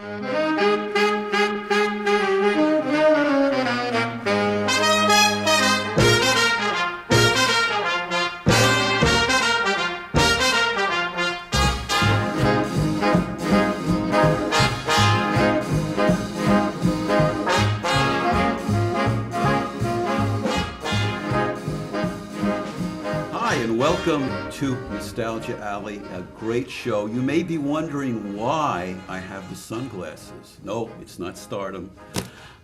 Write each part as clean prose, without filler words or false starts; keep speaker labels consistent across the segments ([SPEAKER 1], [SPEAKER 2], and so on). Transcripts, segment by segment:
[SPEAKER 1] Welcome to Nostalgia Alley, a great show. You may be wondering why I have the sunglasses. No, it's not stardom.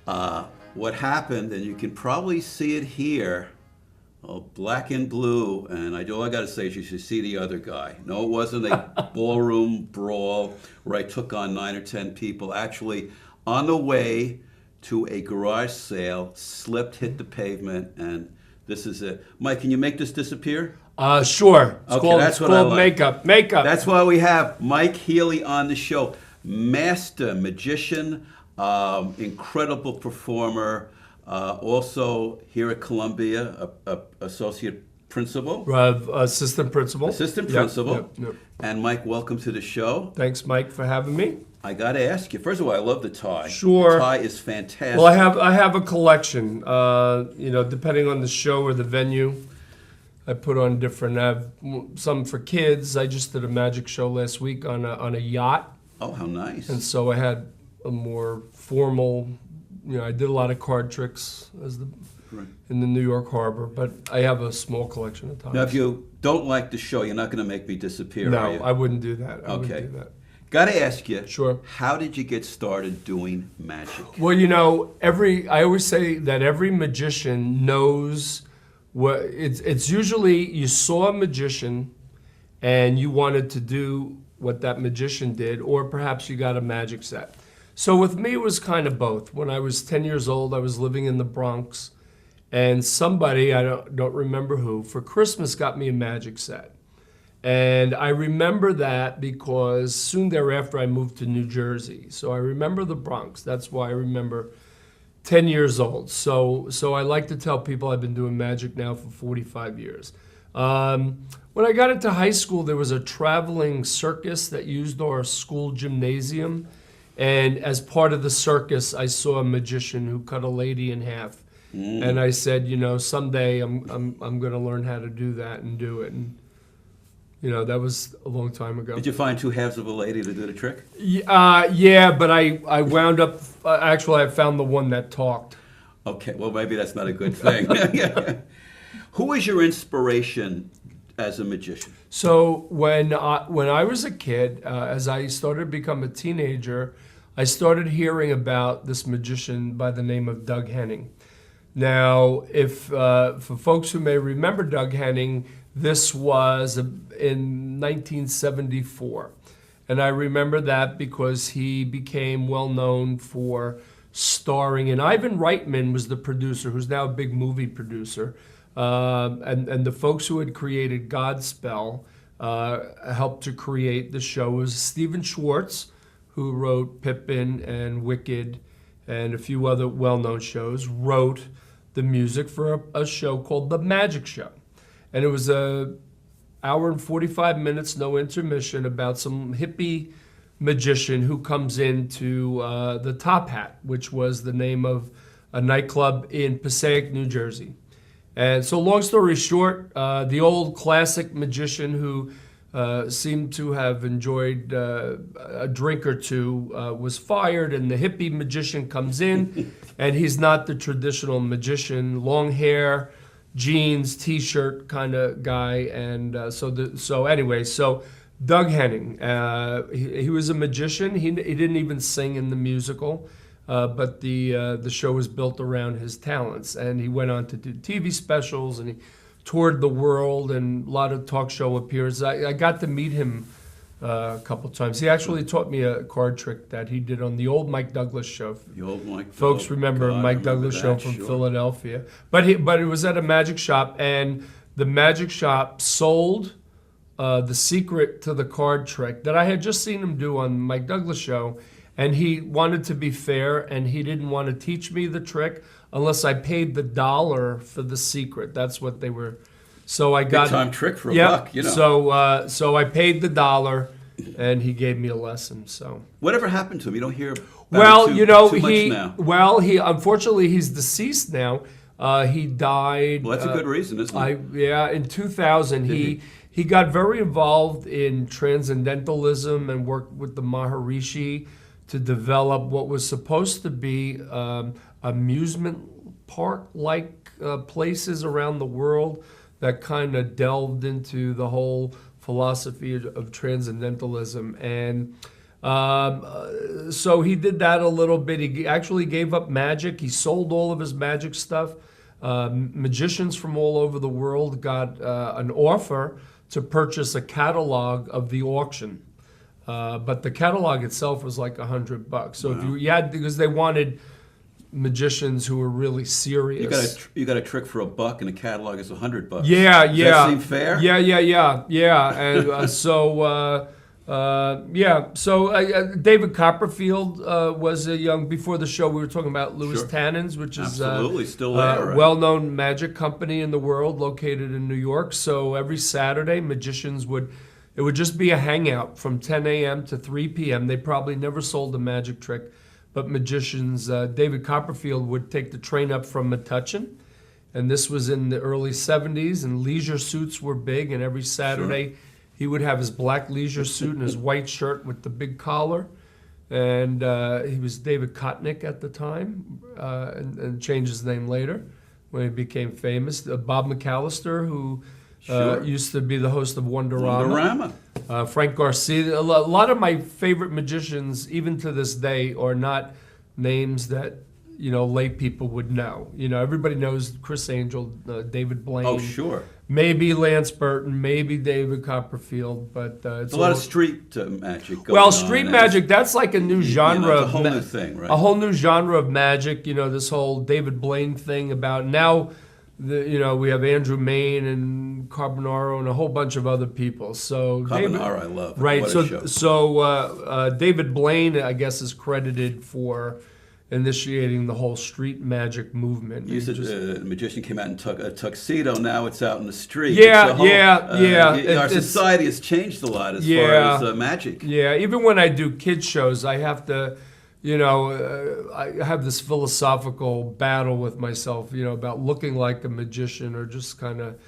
[SPEAKER 1] What happened, and you can probably see it here, black and blue, and all I got to say is you should see the other guy. No, it wasn't a ballroom brawl where I took on 9 or 10 people. Actually, on the way to a garage sale, slipped, hit the pavement, and this is it. Mike, can you make this disappear?
[SPEAKER 2] Sure.
[SPEAKER 1] It's called
[SPEAKER 2] makeup.
[SPEAKER 1] That's why we have Mike Healy on the show. Master magician, incredible performer, also here at Columbia, associate principal.
[SPEAKER 2] Assistant principal.
[SPEAKER 1] Yep. And Mike, welcome to the show.
[SPEAKER 2] Thanks, Mike, for having me.
[SPEAKER 1] I got to ask you, first of all, I love the tie.
[SPEAKER 2] Sure.
[SPEAKER 1] The tie is fantastic.
[SPEAKER 2] Well, I have a collection. Depending on the show or the venue, I put on different. I have some for kids. I just did a magic show last week on a yacht.
[SPEAKER 1] Oh, how nice!
[SPEAKER 2] And so I had a more formal. I did a lot of card tricks in the New York Harbor, but I have a small collection of ties.
[SPEAKER 1] Now, if you don't like the show, you're not going to make me disappear, are you?
[SPEAKER 2] No, I wouldn't do that. I wouldn't do that.
[SPEAKER 1] Got to ask you.
[SPEAKER 2] Sure.
[SPEAKER 1] How did you get started doing magic?
[SPEAKER 2] Well, I always say that every magician knows. It's usually you saw a magician and you wanted to do what that magician did, or perhaps you got a magic set. So with me, it was kind of both. When I was 10 years old, I was living in the Bronx, and somebody, I don't remember who, for Christmas got me a magic set. And I remember that because soon thereafter I moved to New Jersey. So I remember the Bronx. That's why I remember 10 years old. So I like to tell people I've been doing magic now for 45 years. When I got into high school, there was a traveling circus that used our school gymnasium. And as part of the circus, I saw a magician who cut a lady in half. And I said, someday I'm going to learn how to do that and do it. And that was a long time ago.
[SPEAKER 1] Did you find 2 halves of a lady to do the trick?
[SPEAKER 2] Yeah, but I wound up, actually I found the one that talked.
[SPEAKER 1] Okay, well maybe that's not a good thing. Who was your inspiration as a magician?
[SPEAKER 2] So when I was a kid, as I started to become a teenager, I started hearing about this magician by the name of Doug Henning. Now, for folks who may remember Doug Henning, this was in 1974. And I remember that because he became well known for starring in. Ivan Reitman was the producer, who's now a big movie producer. And the folks who had created Godspell helped to create the show. It was Stephen Schwartz, who wrote Pippin and Wicked and a few other well-known shows, wrote the music for a show called The Magic Show. And it was an hour and 45 minutes, no intermission, about some hippie magician who comes into the Top Hat, which was the name of a nightclub in Passaic, New Jersey. And so long story short, the old classic magician who seemed to have enjoyed a drink or two was fired, and the hippie magician comes in, and he's not the traditional magician, long hair, jeans, t-shirt kind of guy. And so Doug Henning, he was a magician. He didn't even sing in the musical, but the show was built around his talents. And he went on to do TV specials, and he toured the world and a lot of talk show appearances. I got to meet him a couple times. He actually taught me a card trick that he did on the old Mike Douglas show.
[SPEAKER 1] The old Mike.
[SPEAKER 2] Folks remember Mike Douglas show from Philadelphia. But it was at a magic shop, and the magic shop sold the secret to the card trick that I had just seen him do on Mike Douglas show. And he wanted to be fair, and he didn't want to teach me the trick unless I paid the $1 for the secret. That's what they were. So I got
[SPEAKER 1] big time trick for a buck,
[SPEAKER 2] So I paid the $1, and he gave me a lesson. So
[SPEAKER 1] Whatever happened to him? You don't hear about
[SPEAKER 2] well,
[SPEAKER 1] it
[SPEAKER 2] you know,
[SPEAKER 1] too much
[SPEAKER 2] he
[SPEAKER 1] now.
[SPEAKER 2] well he unfortunately he's deceased now. He died.
[SPEAKER 1] Well, that's a good reason, isn't it?
[SPEAKER 2] In 2000 he got very involved in transcendentalism and worked with the Maharishi to develop what was supposed to be amusement park-like places around the world that kind of delved into the whole philosophy of transcendentalism. And so he did that a little bit. He actually gave up magic. He sold all of his magic stuff. Magicians from all over the world got an offer to purchase a catalog of the auction. But the catalog itself was like $100. So if you had, because they wanted magicians who were really serious.
[SPEAKER 1] You got a trick for $1 and a catalog is $100.
[SPEAKER 2] Yeah,
[SPEAKER 1] Does
[SPEAKER 2] yeah.
[SPEAKER 1] that seem fair?
[SPEAKER 2] Yeah. And so David Copperfield was a young. Before the show, we were talking about Louis Tannen's, which is
[SPEAKER 1] Absolutely still there, right?
[SPEAKER 2] well-known magic company in the world, located in New York. So every Saturday, magicians would. It would just be a hangout from 10 a.m. to 3 p.m. They probably never sold a magic trick, but magicians. David Copperfield would take the train up from Metuchen, and this was in the early 70s, and leisure suits were big, and every Saturday he would have his black leisure suit and his white shirt with the big collar, and he was David Kotnick at the time, and changed his name later when he became famous. Bob McAllister, who used to be the host of Wonderama. Frank Garcia. A lot of my favorite magicians, even to this day, are not names that lay people would know. Everybody knows Chris Angel, David Blaine.
[SPEAKER 1] Oh, sure.
[SPEAKER 2] Maybe Lance Burton, maybe David Copperfield, but it's
[SPEAKER 1] a lot of street magic going on.
[SPEAKER 2] Well, street magic, that's like a new genre.
[SPEAKER 1] It's a whole new thing, right?
[SPEAKER 2] A whole new genre of magic. This whole David Blaine thing about now. We have Andrew Main and Carbonaro and a whole bunch of other people. So
[SPEAKER 1] Carbonaro, I love.
[SPEAKER 2] Right.
[SPEAKER 1] What a show.
[SPEAKER 2] So David Blaine, I guess, is credited for initiating the whole street magic movement.
[SPEAKER 1] A magician came out in a tuxedo. Now it's out in the street.
[SPEAKER 2] Yeah.
[SPEAKER 1] Our society has changed a lot as far as magic.
[SPEAKER 2] Yeah. Even when I do kids shows, I have to. I have this philosophical battle with myself, about looking like a magician or just kind of,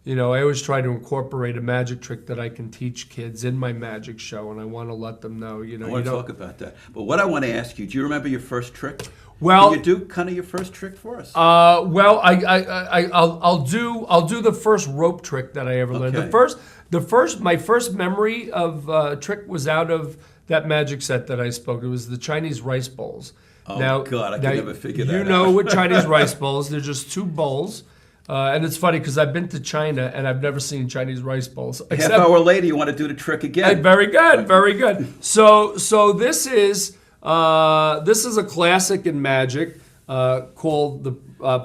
[SPEAKER 2] I always try to incorporate a magic trick that I can teach kids in my magic show, and I want to let them know,
[SPEAKER 1] I want to talk about that. But what I want to ask you, do you remember your first trick?
[SPEAKER 2] Well,
[SPEAKER 1] can you do kind of your first trick for us?
[SPEAKER 2] I'll do the first rope trick that I ever learned.
[SPEAKER 1] Okay.
[SPEAKER 2] My first memory of a trick was out of that magic set that I spoke. It was the Chinese rice bowls.
[SPEAKER 1] Oh, God, I can never figure that out.
[SPEAKER 2] You know what Chinese rice bowls, they're just two bowls. And it's funny because I've been to China and I've never seen Chinese rice bowls.
[SPEAKER 1] Half hour later, you want to do the trick again.
[SPEAKER 2] Very good, very good. So this is a classic in magic called the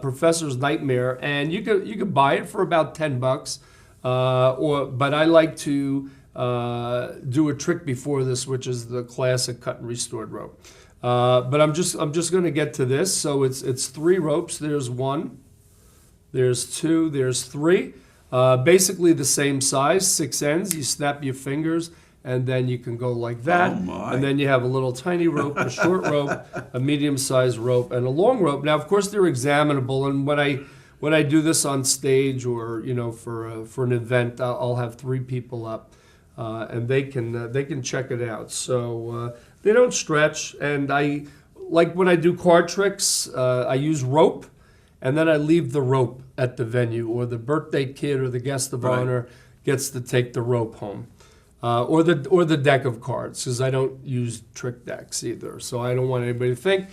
[SPEAKER 2] Professor's Nightmare, and you could buy it for about $10. But I like to do a trick before this, which is the classic cut and restored rope. But I'm just going to get to this. So it's 3 ropes. There's 1, there's 2, there's 3. Basically the same size, 6 ends. You snap your fingers, and then you can go like that.
[SPEAKER 1] Oh my.
[SPEAKER 2] And then you have a little tiny rope, a short rope, a medium-sized rope, and a long rope. Now, of course, they're examinable, and when I do this on stage or for an event, I'll have 3 people up. And they can check it out. So they don't stretch, and I like when I do card tricks. I use rope, and then I leave the rope at the venue, or the birthday kid or the guest of honor gets to take the rope home, or the deck of cards, because I don't use trick decks either. So I don't want anybody to think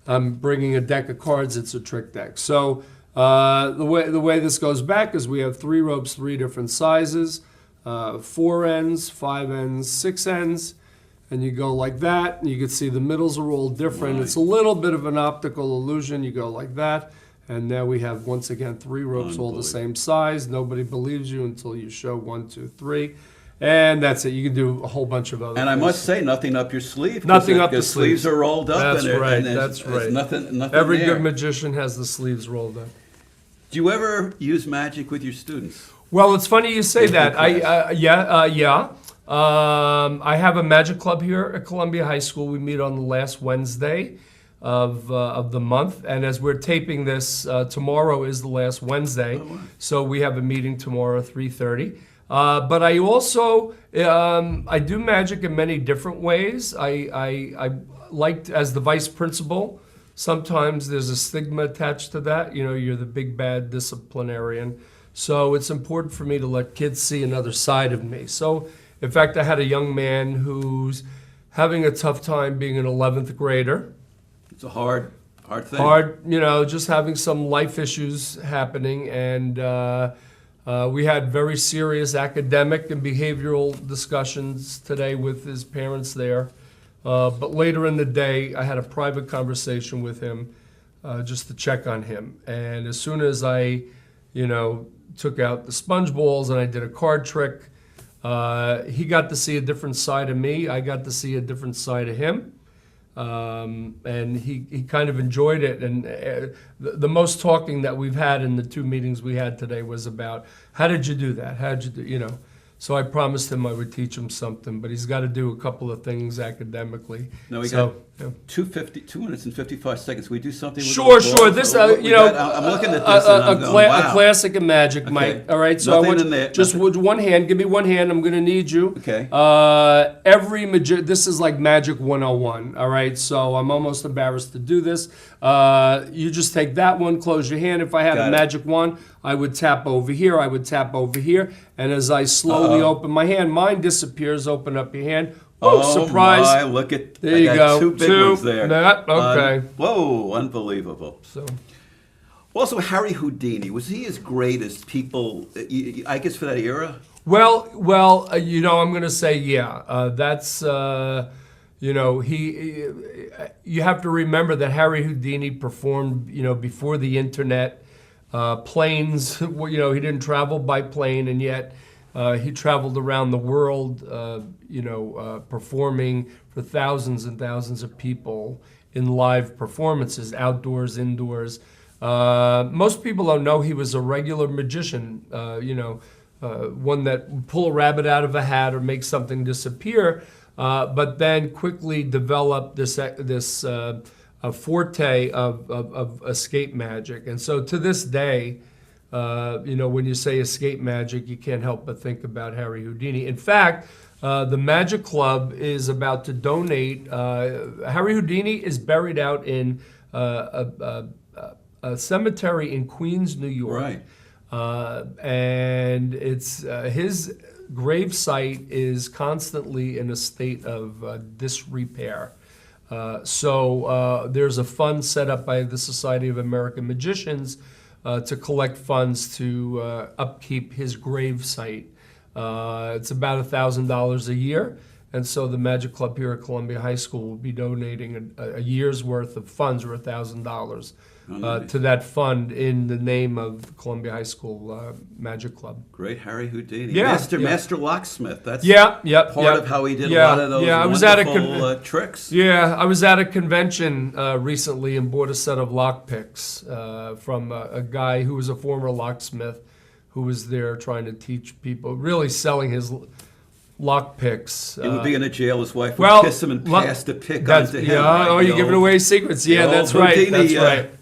[SPEAKER 2] I'm bringing a deck of cards. It's a trick deck. So the way this goes back is we have 3 ropes, 3 different sizes. 4 ends, 5 ends, 6 ends, and you go like that, and you can see the middles are all different. Right. It's a little bit of an optical illusion. You go like that, and now we have, once again, 3 ropes all the same size. Nobody believes you until you show 1, 2, 3, and that's it. You can do a whole bunch of other things.
[SPEAKER 1] And I must say, nothing up your sleeve.
[SPEAKER 2] Nothing up the
[SPEAKER 1] sleeves are rolled up.
[SPEAKER 2] That's right, that's right.
[SPEAKER 1] Nothing
[SPEAKER 2] Every
[SPEAKER 1] there.
[SPEAKER 2] good magician has the sleeves rolled up.
[SPEAKER 1] Do you ever use magic with your students?
[SPEAKER 2] Well, it's funny you say that. I have a magic club here at Columbia High School. We meet on the last Wednesday of the month, and as we're taping this, tomorrow is the last Wednesday, so we have a meeting tomorrow, 3:30. But I also I do magic in many different ways. I like, as the vice principal, sometimes there's a stigma attached to that. You know, you're the big bad disciplinarian. So it's important for me to let kids see another side of me. So, in fact, I had a young man who's having a tough time being an 11th grader.
[SPEAKER 1] It's a hard thing.
[SPEAKER 2] Hard, you know, just having some life issues happening. And we had very serious academic and behavioral discussions today with his parents there. But later in the day, I had a private conversation with him just to check on him. And as soon as I, took out the sponge balls and I did a card trick, he got to see a different side of me. I got to see a different side of him. And he kind of enjoyed it. And the most talking that we've had in the 2 meetings we had today was about, how did you do that? How did you do, So I promised him I would teach him something, but he's got to do a couple of things academically.
[SPEAKER 1] No, we got 2 minutes and 55 seconds. We do something with
[SPEAKER 2] Sure.
[SPEAKER 1] This,
[SPEAKER 2] I'm
[SPEAKER 1] looking at this and I'm going, wow.
[SPEAKER 2] A classic of magic, okay. Mike. All right, so
[SPEAKER 1] nothing
[SPEAKER 2] I want
[SPEAKER 1] in there.
[SPEAKER 2] just with one hand. Give me one hand. I'm going to need you.
[SPEAKER 1] Okay.
[SPEAKER 2] This is like Magic 101. All right, so I'm almost embarrassed to do this. You just take that one, close your hand. If I had a magic wand, I would tap over here. I would tap over here, and as I slowly open my hand, mine disappears. Open up your hand. Oh, surprise!
[SPEAKER 1] My, look at
[SPEAKER 2] there you go.
[SPEAKER 1] 2 big ones there.
[SPEAKER 2] Okay.
[SPEAKER 1] Whoa, unbelievable.
[SPEAKER 2] So,
[SPEAKER 1] also Harry Houdini, was he as great as people? I guess for that era.
[SPEAKER 2] Well, I'm going to say that's he. You have to remember that Harry Houdini performed before the internet. Planes, he didn't travel by plane, and yet he traveled around the world, performing for thousands and thousands of people in live performances, outdoors, indoors. Most people don't know he was a regular magician, one that would pull a rabbit out of a hat or make something disappear, but then quickly developed this a forte of escape magic. And so to this day, when you say escape magic, you can't help but think about Harry Houdini. In fact, the Magic Club is about to donate. Harry Houdini is buried out in a cemetery in Queens, New York.
[SPEAKER 1] Right.
[SPEAKER 2] And it's his grave site is constantly in a state of disrepair. So there's a fund set up by the Society of American Magicians to collect funds to upkeep his grave site. It's about $1,000 a year, and so the Magic Club here at Columbia High School will be donating a year's worth of funds, or $1,000, to that fund in the name of the Columbia High School Magic Club.
[SPEAKER 1] Great Harry Houdini.
[SPEAKER 2] Yeah,
[SPEAKER 1] Master Locksmith. That's
[SPEAKER 2] part
[SPEAKER 1] of how he did a lot of those wonderful tricks.
[SPEAKER 2] Yeah, I was at a convention recently and bought a set of lockpicks from a guy who was a former locksmith who was there trying to teach people, really selling his lockpicks.
[SPEAKER 1] He would be in a jail. His wife would kiss him and pass the pick onto him.
[SPEAKER 2] Yeah, right? You're giving away secrets. Yeah, that's right.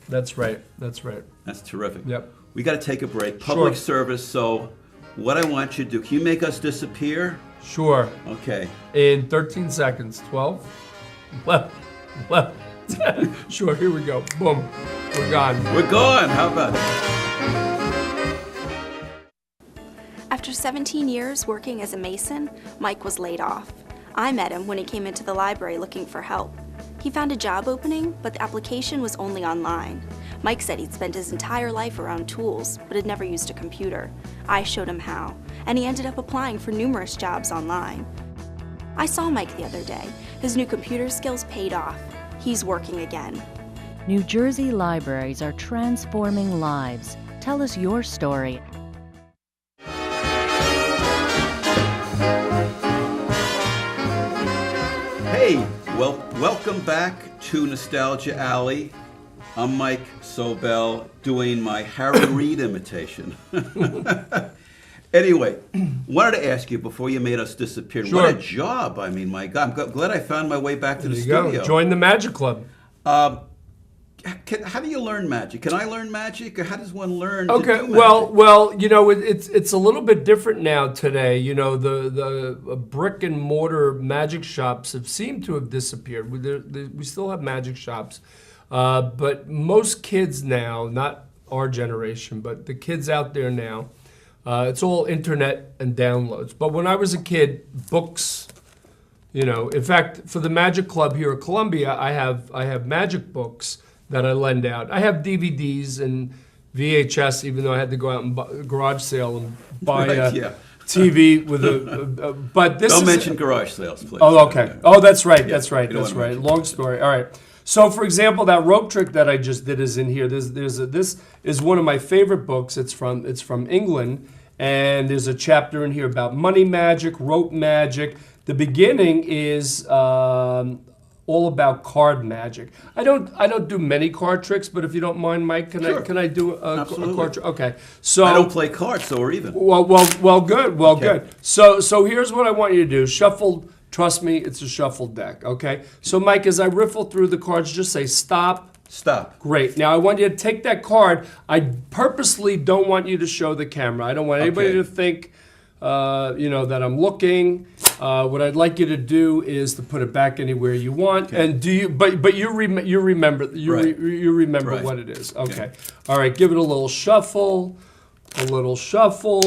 [SPEAKER 2] That's right.
[SPEAKER 1] That's terrific.
[SPEAKER 2] Yep.
[SPEAKER 1] We got to take a break. Public service. So what I want you to do, can you make us disappear?
[SPEAKER 2] Sure.
[SPEAKER 1] Okay.
[SPEAKER 2] In 13 seconds. 12. Left. 10. Sure, here we go. Boom. We're gone.
[SPEAKER 1] We're gone. How about it?
[SPEAKER 3] After 17 years working as a mason, Mike was laid off. I met him when he came into the library looking for help. He found a job opening, but the application was only online. Mike said he'd spent his entire life around tools, but had never used a computer. I showed him how, and he ended up applying for numerous jobs online. I saw Mike the other day. His new computer skills paid off. He's working again.
[SPEAKER 4] New Jersey libraries are transforming lives. Tell us your story.
[SPEAKER 1] Hey, welcome back to Nostalgia Alley. I'm Mike Sobel doing my Harry Reid imitation. Anyway, wanted to ask you before you made us disappear.
[SPEAKER 2] Sure.
[SPEAKER 1] What a job! I mean, my God, I'm glad I found my way back to the
[SPEAKER 2] There you
[SPEAKER 1] studio.
[SPEAKER 2] go. Join the Magic Club.
[SPEAKER 1] How do you learn magic? Can I learn magic, or how does one learn?
[SPEAKER 2] Okay,
[SPEAKER 1] to do magic?
[SPEAKER 2] well, you know, it's a little bit different now today. You know, the brick and mortar magic shops have seemed to have disappeared. We still have magic shops, but most kids now, not our generation, but the kids out there now, it's all internet and downloads. But when I was a kid, books. You know, in fact, for the Magic Club here at Columbia, I have magic books that I lend out. I have DVDs and VHS, even though I had to go out and buy a garage sale and buy
[SPEAKER 1] Right,
[SPEAKER 2] a
[SPEAKER 1] yeah.
[SPEAKER 2] TV with a. But this
[SPEAKER 1] Don't
[SPEAKER 2] is
[SPEAKER 1] mention garage sales, please.
[SPEAKER 2] Oh, okay. Oh, that's right.
[SPEAKER 1] Yeah,
[SPEAKER 2] That's right.
[SPEAKER 1] you don't
[SPEAKER 2] That's
[SPEAKER 1] wanna
[SPEAKER 2] right.
[SPEAKER 1] mention
[SPEAKER 2] Long story. All right. So, for example, that rope trick that I just did is in here. This is one of my favorite books. It's from England, and there's a chapter in here about money magic, rope magic. The beginning is all about card magic. I don't do many card tricks, but if you don't mind, Mike,
[SPEAKER 1] Sure.
[SPEAKER 2] can I do a
[SPEAKER 1] Absolutely.
[SPEAKER 2] card trick? Okay. So
[SPEAKER 1] I don't play cards, so we're even.
[SPEAKER 2] well, good. Well,
[SPEAKER 1] Okay.
[SPEAKER 2] good. So here's what I want you to do. Shuffle. Trust me, it's a shuffle deck. Okay. So Mike, as I riffle through the cards, just say stop.
[SPEAKER 1] Stop.
[SPEAKER 2] Great. Now I want you to take that card. I purposely don't want you to show the camera. I don't want anybody
[SPEAKER 1] Okay.
[SPEAKER 2] to think, that I'm looking. What I'd like you to do is to put it back anywhere you want.
[SPEAKER 1] Okay.
[SPEAKER 2] And do you? But you remember
[SPEAKER 1] Right.
[SPEAKER 2] you remember
[SPEAKER 1] Right.
[SPEAKER 2] what it is. Okay.
[SPEAKER 1] Okay.
[SPEAKER 2] All right. Give it a little shuffle. A little shuffle.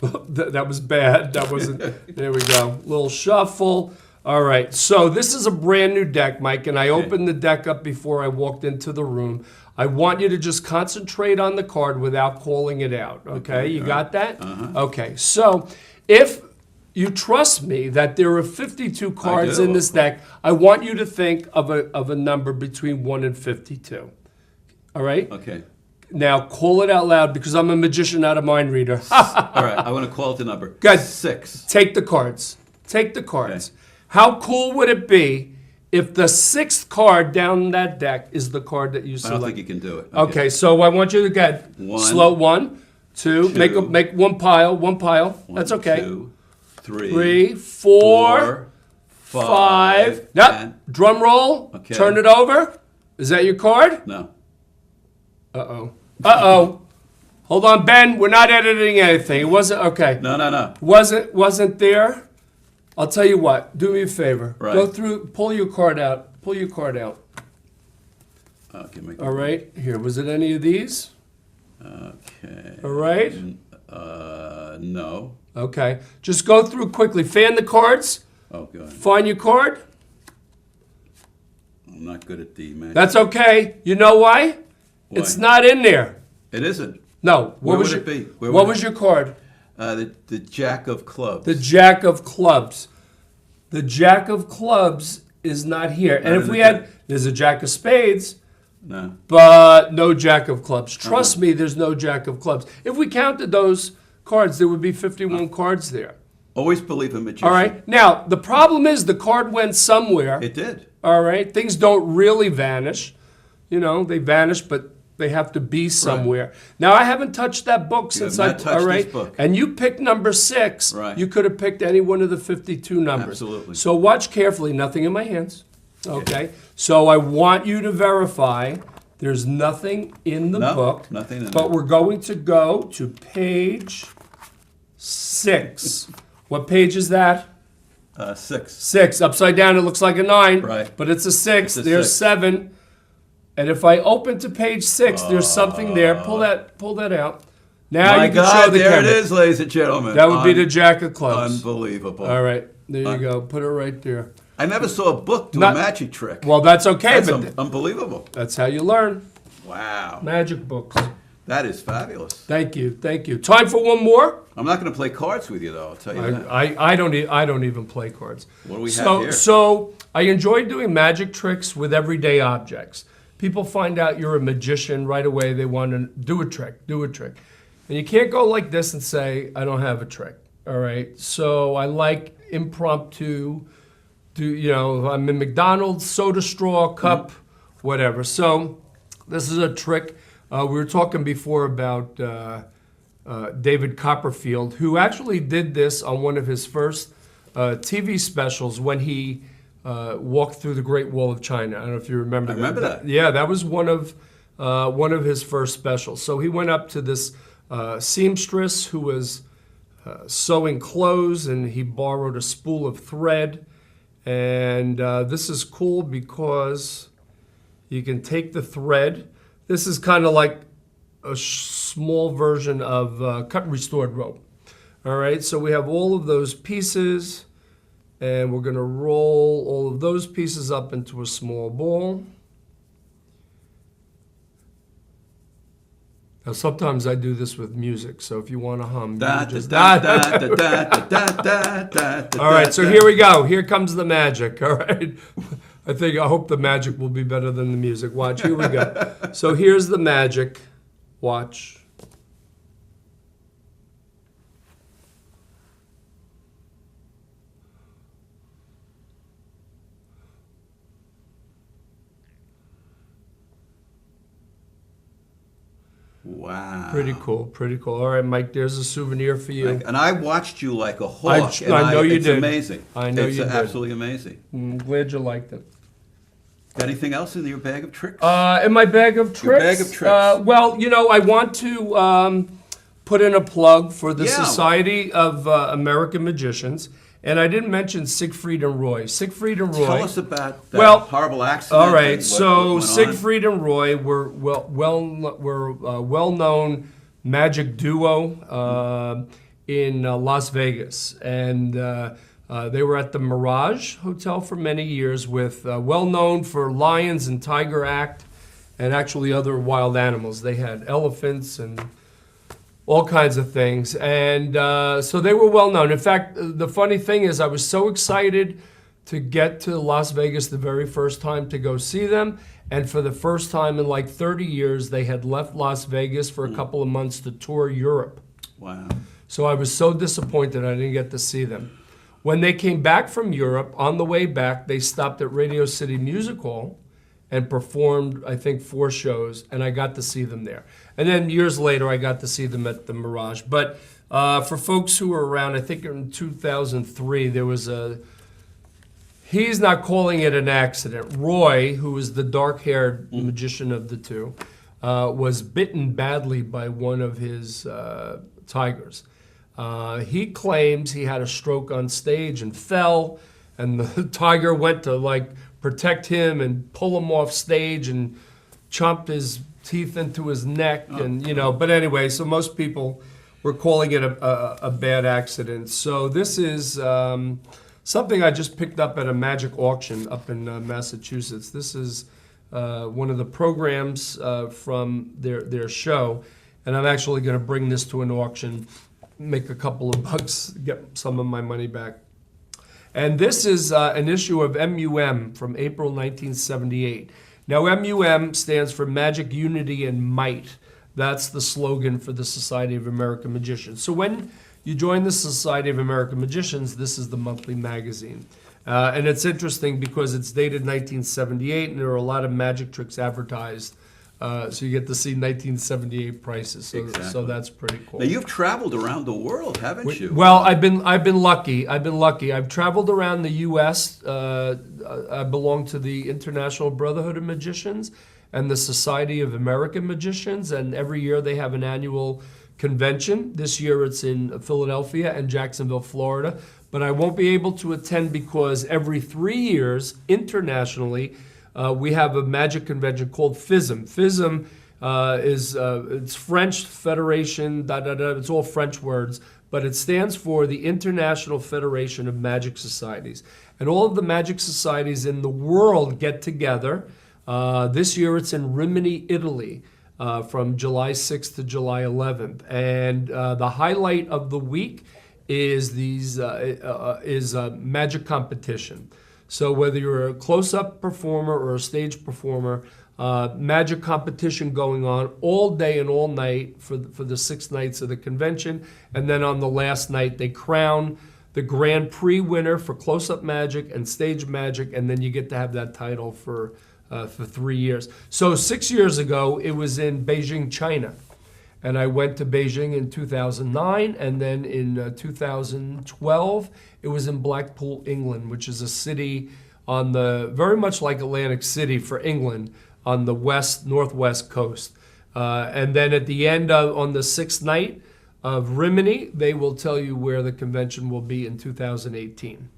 [SPEAKER 2] That was bad. That wasn't. There we go. Little shuffle. All right. So this is a brand new deck, Mike, and I opened the deck up before I walked into the room. I want you to just concentrate on the card without calling it out. Okay. You got that? Okay. So if you trust me that there are 52 cards
[SPEAKER 1] do.
[SPEAKER 2] in this deck, I want you to think of a number between 1 and 52. All right?
[SPEAKER 1] Okay.
[SPEAKER 2] Now call it out loud because I'm a magician, not a mind reader.
[SPEAKER 1] All right. I want to call it the number.
[SPEAKER 2] Good.
[SPEAKER 1] 6.
[SPEAKER 2] Take the cards. Take the cards.
[SPEAKER 1] Okay.
[SPEAKER 2] How cool would it be if the 6th card down that deck is the card that you
[SPEAKER 1] I
[SPEAKER 2] select?
[SPEAKER 1] don't think you can do it.
[SPEAKER 2] Okay, so I want you to get
[SPEAKER 1] One,
[SPEAKER 2] slow. 1, 2.
[SPEAKER 1] two,
[SPEAKER 2] Make one pile.
[SPEAKER 1] One,
[SPEAKER 2] That's okay.
[SPEAKER 1] 2, 3,
[SPEAKER 2] 3, 4, 5. Yep.
[SPEAKER 1] and-
[SPEAKER 2] Drum roll.
[SPEAKER 1] Okay.
[SPEAKER 2] Turn it over. Is that your card?
[SPEAKER 1] No.
[SPEAKER 2] Uh-oh. Hold on, Ben. We're not editing anything. It wasn't okay.
[SPEAKER 1] No.
[SPEAKER 2] Wasn't there? I'll tell you what. Do me a favor.
[SPEAKER 1] Right.
[SPEAKER 2] Go through. Pull your card out. Pull your card out.
[SPEAKER 1] Okay.
[SPEAKER 2] All right. Here. Was it any of these?
[SPEAKER 1] Okay.
[SPEAKER 2] All right.
[SPEAKER 1] No.
[SPEAKER 2] Okay. Just go through quickly. Fan the cards.
[SPEAKER 1] Oh, God.
[SPEAKER 2] Find your card.
[SPEAKER 1] I'm not good at D, man.
[SPEAKER 2] That's okay. You know why?
[SPEAKER 1] Why?
[SPEAKER 2] It's not in there.
[SPEAKER 1] It isn't.
[SPEAKER 2] No.
[SPEAKER 1] Where
[SPEAKER 2] was
[SPEAKER 1] would
[SPEAKER 2] your,
[SPEAKER 1] it be? Where
[SPEAKER 2] what
[SPEAKER 1] would
[SPEAKER 2] was
[SPEAKER 1] it-
[SPEAKER 2] your card?
[SPEAKER 1] The Jack of Clubs.
[SPEAKER 2] The Jack of Clubs. The Jack of Clubs is not here. And
[SPEAKER 1] Not
[SPEAKER 2] if
[SPEAKER 1] in
[SPEAKER 2] we
[SPEAKER 1] the
[SPEAKER 2] had,
[SPEAKER 1] deck.
[SPEAKER 2] there's a Jack of Spades,
[SPEAKER 1] No.
[SPEAKER 2] but no Jack of Clubs. Trust me, there's no Jack of Clubs. If we counted those cards, there would be 51 cards there.
[SPEAKER 1] Always believe in magician.
[SPEAKER 2] All right. Now, the problem is the card went somewhere.
[SPEAKER 1] It did.
[SPEAKER 2] All right. Things don't really vanish. You know, they vanish, but they have to be somewhere. Now, I haven't touched that book since
[SPEAKER 1] have not touched
[SPEAKER 2] all right.
[SPEAKER 1] this book.
[SPEAKER 2] And you picked number 6.
[SPEAKER 1] Right.
[SPEAKER 2] You could have picked any one of the 52 numbers.
[SPEAKER 1] Absolutely.
[SPEAKER 2] So watch carefully. Nothing in my hands. Okay. So I want you to verify there's nothing in the
[SPEAKER 1] No,
[SPEAKER 2] book.
[SPEAKER 1] nothing in
[SPEAKER 2] But
[SPEAKER 1] there.
[SPEAKER 2] we're going to go to page 6. What page is that?
[SPEAKER 1] 6.
[SPEAKER 2] 6. Upside down, it looks like a 9.
[SPEAKER 1] Right.
[SPEAKER 2] But it's a 6.
[SPEAKER 1] It's a
[SPEAKER 2] There's
[SPEAKER 1] 6.
[SPEAKER 2] 7. And if I open to page 6, there's something there. Pull that out. Now
[SPEAKER 1] My
[SPEAKER 2] you can show
[SPEAKER 1] God,
[SPEAKER 2] the
[SPEAKER 1] there
[SPEAKER 2] camera.
[SPEAKER 1] it is, ladies and gentlemen.
[SPEAKER 2] That would be the Jack of Clubs.
[SPEAKER 1] Unbelievable.
[SPEAKER 2] All right. There you go. Put it right there.
[SPEAKER 1] I never saw a book do
[SPEAKER 2] Not-
[SPEAKER 1] a magic trick.
[SPEAKER 2] Well, that's okay,
[SPEAKER 1] That's
[SPEAKER 2] but
[SPEAKER 1] unbelievable.
[SPEAKER 2] that's how you learn.
[SPEAKER 1] Wow.
[SPEAKER 2] Magic books.
[SPEAKER 1] That is fabulous.
[SPEAKER 2] Thank you. Thank you. Time for one more?
[SPEAKER 1] I'm not going to play cards with you, though, I'll tell you that.
[SPEAKER 2] I don't even play cards.
[SPEAKER 1] What do we have here?
[SPEAKER 2] So I enjoy doing magic tricks with everyday objects. People find out you're a magician right away. They want to do a trick. And you can't go like this and say, I don't have a trick. All right. So I like impromptu, I'm in McDonald's, soda straw, cup, whatever. So this is a trick. We were talking before about David Copperfield, who actually did this on one of his first TV specials when he walked through the Great Wall of China. I don't know if you remember that.
[SPEAKER 1] I remember that.
[SPEAKER 2] Yeah, that was one of his first specials. So he went up to this seamstress who was sewing clothes, and he borrowed a spool of thread. And this is cool because you can take the thread. This is kind of like a small version of cut and restored rope. All right, so we have all of those pieces, and we're going to roll all of those pieces up into a small ball. Now, sometimes I do this with music, so if you want to hum, you just... All right, so here we go. Here comes the magic, all right? I hope the magic will be better than the music. Watch, here we go. So here's the magic. Watch.
[SPEAKER 1] Wow.
[SPEAKER 2] Pretty cool, pretty cool. All right, Mike, there's a souvenir for you.
[SPEAKER 1] And I watched you like a hawk.
[SPEAKER 2] I know you
[SPEAKER 1] it's
[SPEAKER 2] did.
[SPEAKER 1] Amazing.
[SPEAKER 2] I know
[SPEAKER 1] it's
[SPEAKER 2] you did.
[SPEAKER 1] absolutely amazing.
[SPEAKER 2] I'm glad you liked it.
[SPEAKER 1] Got anything else in your bag of tricks?
[SPEAKER 2] In my bag of tricks?
[SPEAKER 1] Your bag of tricks.
[SPEAKER 2] Well, I want to put in a plug for the Society of American Magicians. And I didn't mention Siegfried and Roy. Siegfried and Roy.
[SPEAKER 1] Tell us about that horrible accident.
[SPEAKER 2] All right,
[SPEAKER 1] what
[SPEAKER 2] Siegfried and Roy were well-known magic duo in Las Vegas, and they were at the Mirage Hotel for many years, with well-known for lions and tiger act, and actually other wild animals. They had elephants and all kinds of things. And so they were well known. In fact, the funny thing is I was so excited to get to Las Vegas the very first time to go see them. And for the first time in like 30 years, they had left Las Vegas for a couple of months to tour Europe.
[SPEAKER 1] Wow.
[SPEAKER 2] So I was so disappointed I didn't get to see them. When they came back from Europe, on the way back, they stopped at Radio City Music Hall and performed, I think, 4 shows, and I got to see them there. And then years later, I got to see them at the Mirage. But for folks who were around, I think in 2003, there was he's not calling it an accident. Roy, who was the dark-haired magician of the two, was bitten badly by one of his tigers. He claims he had a stroke on stage and fell, and the tiger went to protect him and pull him off stage and chomped his teeth into his neck. But anyway, so most people were calling it a bad accident. So this is something I just picked up at a magic auction up in Massachusetts. This is one of the programs from their show, and I'm actually going to bring this to an auction, make a couple of bucks, get some of my money back. And this is an issue of MUM from April 1978. Now, MUM stands for Magic, Unity, and Might. That's the slogan for the Society of American Magicians. So when you join the Society of American Magicians, this is the monthly magazine. And it's interesting because it's dated 1978, and there are a lot of magic tricks advertised. So you get to see 1978 prices. So,
[SPEAKER 1] Exactly.
[SPEAKER 2] So that's pretty cool.
[SPEAKER 1] Now, you've traveled around the world, haven't you?
[SPEAKER 2] Well, I've been lucky. I've traveled around the U.S. I belong to the International Brotherhood of Magicians and the Society of American Magicians, and every year they have an annual convention. This year it's in Philadelphia and Jacksonville, Florida. But I won't be able to attend because every 3 years, internationally, we have a magic convention called FISM. FISM it's French Federation, it's all French words, but it stands for the International Federation of Magic Societies. And all of the magic societies in the world get together. This year it's in Rimini, Italy, from July 6th to July 11th. And the highlight of the week is a magic competition. So whether you're a close-up performer or a stage performer, magic competition going on all day and all night for the 6 nights of the convention. And then on the last night, they crown the Grand Prix winner for close-up magic and stage magic, and then you get to have that title for 3 years. So 6 years ago, it was in Beijing, China. And I went to Beijing in 2009, and then in 2012, it was in Blackpool, England, which is a city on the, very much like Atlantic City for England, on the northwest coast. And then at the end, on the 6th night of Rimini, they will tell you where the convention will be in 2018.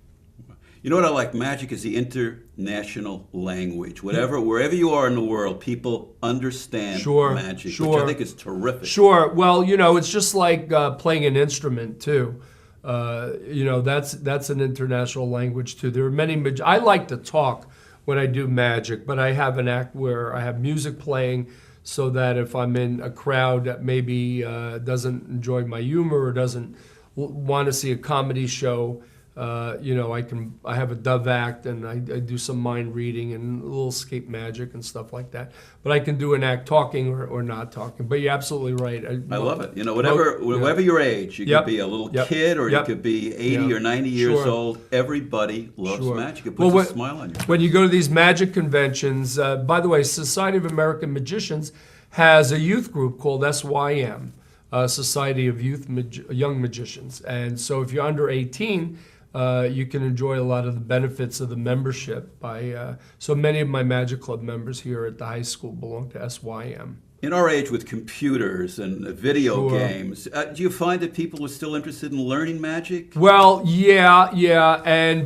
[SPEAKER 1] You know what I like? Magic is the international language. Wherever you are in the world, people understand magic, which I think is terrific.
[SPEAKER 2] Sure. Well, it's just like playing an instrument too. That's an international language too. There are many. I like to talk when I do magic, but I have an act where I have music playing, so that if I'm in a crowd that maybe doesn't enjoy my humor or doesn't want to see a comedy show, I have a dove act, and I do some mind reading and a little escape magic and stuff like that. But I can do an act talking or not talking. But you're absolutely right.
[SPEAKER 1] I love it. Whatever your age, you could be a little kid, or you could be 80 or 90 years old. Everybody loves magic. It puts a smile on your face.
[SPEAKER 2] When you go to these magic conventions, by the way, Society of American Magicians has a youth group called SYM, Society of Young Magicians. And so if you're under 18, you can enjoy a lot of the benefits of the membership. So many of my Magic Club members here at the high school belong to SYM.
[SPEAKER 1] In our age with computers and video games, do you find that people are still interested in learning magic?
[SPEAKER 2] Well, yeah,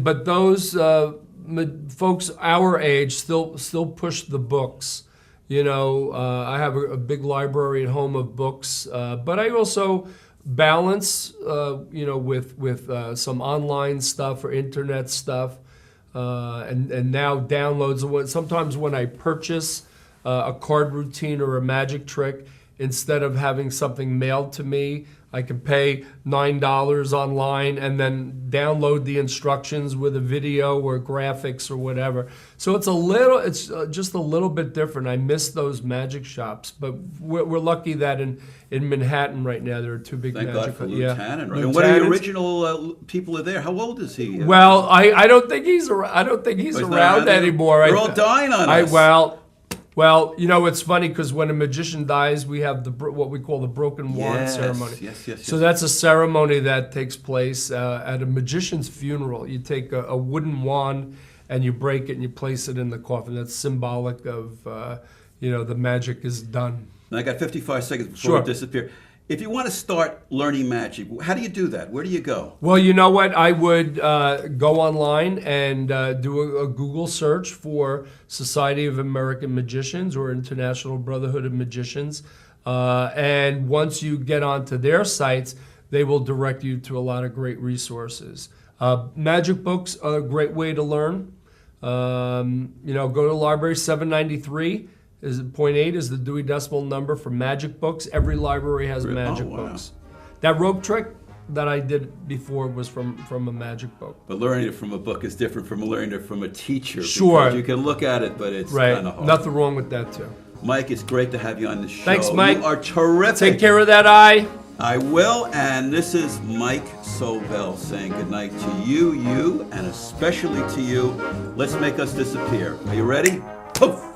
[SPEAKER 2] but those folks our age still push the books. I have a big library at home of books, but I also balance, with some online stuff or internet stuff, and now downloads. Sometimes when I purchase a card routine or a magic trick, instead of having something mailed to me, I can pay $9 online and then download the instructions with a video or graphics or whatever. So it's just a little bit different. I miss those magic shops, but we're lucky that in Manhattan right now there are two big magic.
[SPEAKER 1] Thank God for Lieutenant. Right? And what are the original people are there? How old is he?
[SPEAKER 2] Well, I don't think he's around anymore.
[SPEAKER 1] They're all dying on us.
[SPEAKER 2] Well, it's funny because when a magician dies, we have what we call the broken wand ceremony.
[SPEAKER 1] Yes.
[SPEAKER 2] So that's a ceremony that takes place at a magician's funeral. You take a wooden wand and you break it and you place it in the coffin. That's symbolic of, the magic is done.
[SPEAKER 1] And I got 55 seconds before it disappears. If you want to start learning magic, how do you do that? Where do you go?
[SPEAKER 2] Well, you know what? I would go online and do a Google search for Society of American Magicians or International Brotherhood of Magicians. And once you get onto their sites, they will direct you to a lot of great resources. Magic books are a great way to learn. Go to the library. 793 is 0.8 is the Dewey Decimal number for magic books. Every library has magic books. That rope trick that I did before was from a magic book.
[SPEAKER 1] But learning it from a book is different from learning it from a teacher.
[SPEAKER 2] Sure.
[SPEAKER 1] Because you can look at it, but it's kind of hard.
[SPEAKER 2] Nothing wrong with that, too.
[SPEAKER 1] Mike, it's great to have you on the show.
[SPEAKER 2] Thanks, Mike.
[SPEAKER 1] You are terrific.
[SPEAKER 2] Take care of that eye.
[SPEAKER 1] I will, and this is Mike Sobel saying goodnight to you, and especially to you. Let's make us disappear. Are you ready? Poof!